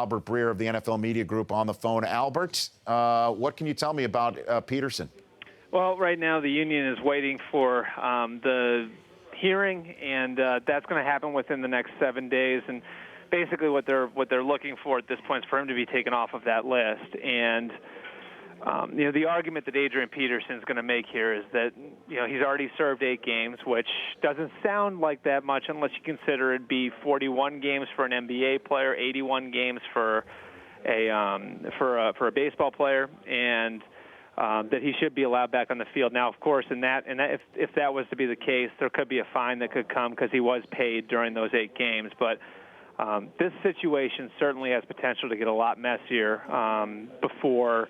Albert Breer of the NFL Media Group on the phone. Albert, what can you tell me about Peterson? Well, right now the union is waiting for the hearing, and that's going to happen within the next 7 days. And basically, what they're looking for at this point is for him to be taken off of that list. And the argument that Adrian Peterson is going to make here is that he's already served 8 games, which doesn't sound like that much unless you consider it'd be 41 games for an NBA player, 81 games for a baseball player, and that he should be allowed back on the field. Now, of course, if that was to be the case, there could be a fine that could come because he was paid during those 8 games. But this situation certainly has potential to get a lot messier before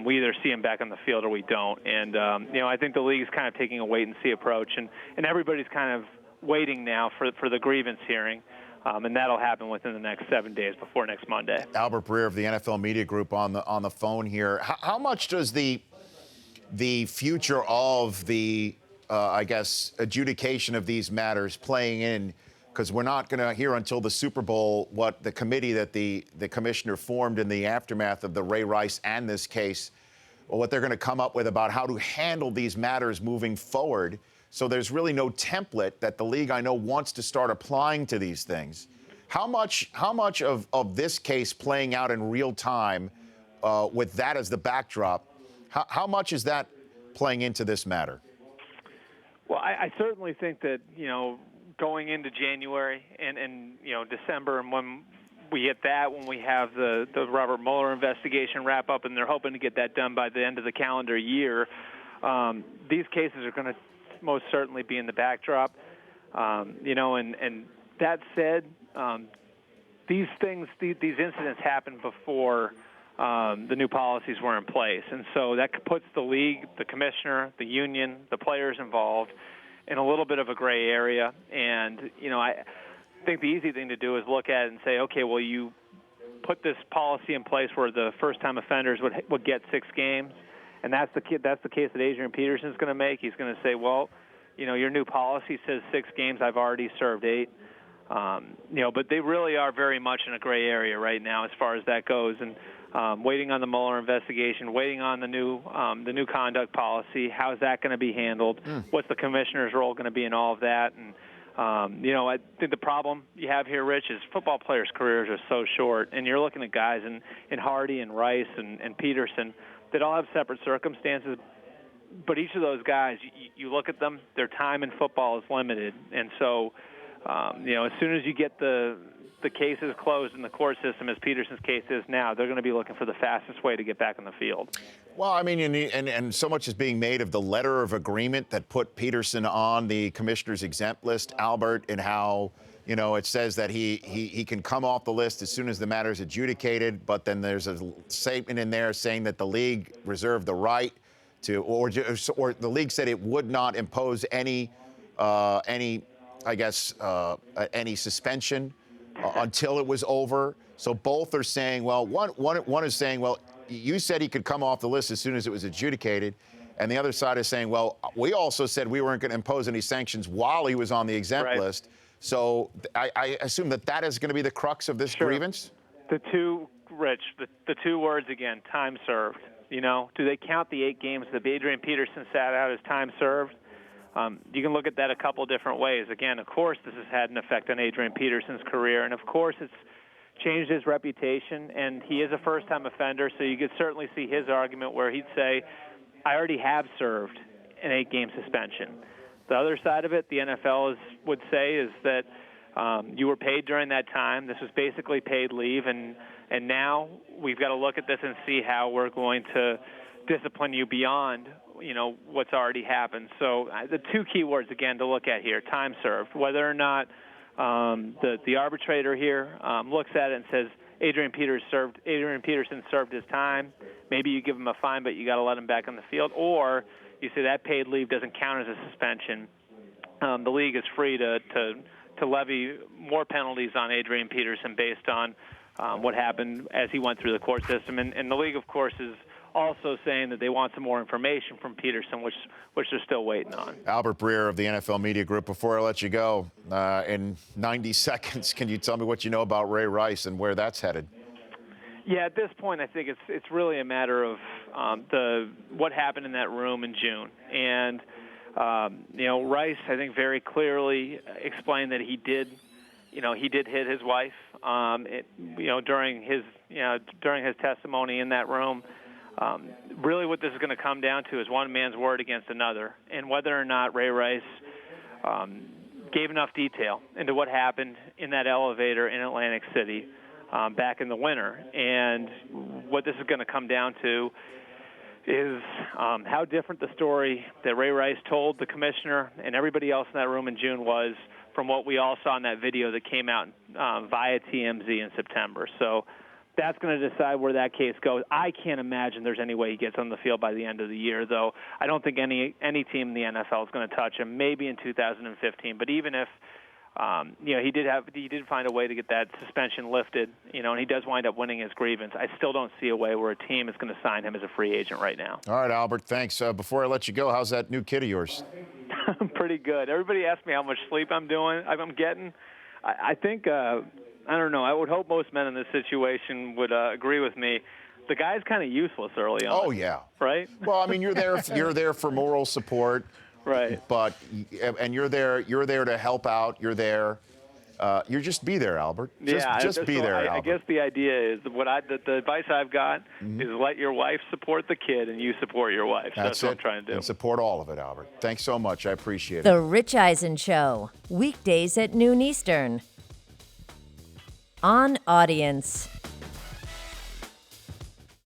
we either see him back on the field or we don't. And, I think the league's kind of taking a wait-and-see approach, and everybody's kind of waiting now for the grievance hearing. And that'll happen within the next 7 days before next Monday. Albert Breer of the NFL Media Group on the phone here. How much does the future of the adjudication of these matters playing in? Because we're not going to hear until the Super Bowl what the committee that the commissioner formed in the aftermath of the Ray Rice and this case, or what they're going to come up with about how to handle these matters moving forward. So there's really no template that the league, I know, wants to start applying to these things. How much of this case playing out in real time with that as the backdrop, how much is that playing into this matter? Well, I certainly think that, going into January and December, and when we get that, when we have the Robert Mueller investigation wrap up, and they're hoping to get that done by the end of the calendar year, these cases are going to most certainly be in the backdrop, and that said, these incidents happened before the new policies were in place, and so that puts the league, the commissioner, the union, the players involved in a little bit of a gray area. And I think the easy thing to do is look at it and say, okay, well, you put this policy in place where the first-time offenders would get 6 games. And that's the case that Adrian Peterson is going to make. He's going to say, well, your new policy says 6 games. I've already served 8. But they really are very much in a gray area right now as far as that goes. And waiting on the Mueller investigation, waiting on the new conduct policy. How is that going to be handled? What's the commissioner's role going to be in all of that? And I think the problem you have here, Rich, is football players' careers are so short, and you're looking at guys in Hardy and Rice and Peterson that all have separate circumstances, but each of those guys, you look at them, their time in football is limited. And so, as soon as you get the cases closed in the court system, as Peterson's case is now, they're going to be looking for the fastest way to get back on the field. Well, I mean, and so much is being made of the letter of agreement that put Peterson on the commissioner's exempt list, Albert, and how it says that he can come off the list as soon as the matter is adjudicated, but then there's a statement in there saying that the league reserved the right to, or the league said it would not impose any suspension until it was over. So both are saying, well, one is saying, well, you said he could come off the list as soon as it was adjudicated. And the other side is saying, well, we also said we weren't going to impose any sanctions while he was on the exempt list. So I assume that is going to be the crux of this grievance? The two words again, time served. Do they count the 8 games that Adrian Peterson sat out as time served? You can look at that a couple different ways. Again, of course, this has had an effect on Adrian Peterson's career, and of course it's changed his reputation, and he is a first-time offender, so you could certainly see his argument where he'd say, I already have served an 8-game suspension. The other side of it, the NFL would say, is that you were paid during that time. This was basically paid leave, and now we've got to look at this and see how we're going to discipline you beyond what's already happened. So the 2 key words, again, to look at here, time served, whether or not the arbitrator here looks at it and says, Adrian Peterson served his time. Maybe you give him a fine, but you got to let him back on the field. Or you say that paid leave doesn't count as a suspension. The league is free to levy more penalties on Adrian Peterson based on what happened as he went through the court system. And the league, of course, is also saying that they want some more information from Peterson, which they're still waiting on. Albert Breer of the NFL Media Group. Before I let you go, in 90 seconds, can you tell me what you know about Ray Rice and where that's headed? Yeah, at this point, I think it's really a matter of what happened in that room in June, and Rice, I think, very clearly explained that he did hit his wife, during his testimony in that room. Really, what this is going to come down to is one man's word against another, and whether or not Ray Rice gave enough detail into what happened in that elevator in Atlantic City back in the winter. And what this is going to come down to is how different the story that Ray Rice told the commissioner and everybody else in that room in June was from what we all saw in that video that came out via TMZ in September. So that's going to decide where that case goes. I can't imagine there's any way he gets on the field by the end of the year, though. I don't think any team in the NFL is going to touch him, maybe in 2015. But even if he did find a way to get that suspension lifted, and he does wind up winning his grievance, I still don't see a way where a team is going to sign him as a free agent right now. All right, Albert, thanks. Before I let you go, how's that new kid of yours? Pretty good. Everybody asks me how much sleep I'm getting. I think, I don't know, I would hope most men in this situation would agree with me. The guy's kind of useless early on. Oh, yeah. Right? Well, I mean, you're there for moral support. Right. And you're there to help out. You're there. You just be there, Albert. Just be there, Albert. I guess the idea is the advice I've got is let your wife support the kid and you support your wife. That's what I'm trying to do. And support all of it, Albert. Thanks so much. I appreciate it. The Rich Eisen Show, weekdays at noon Eastern. On Audience.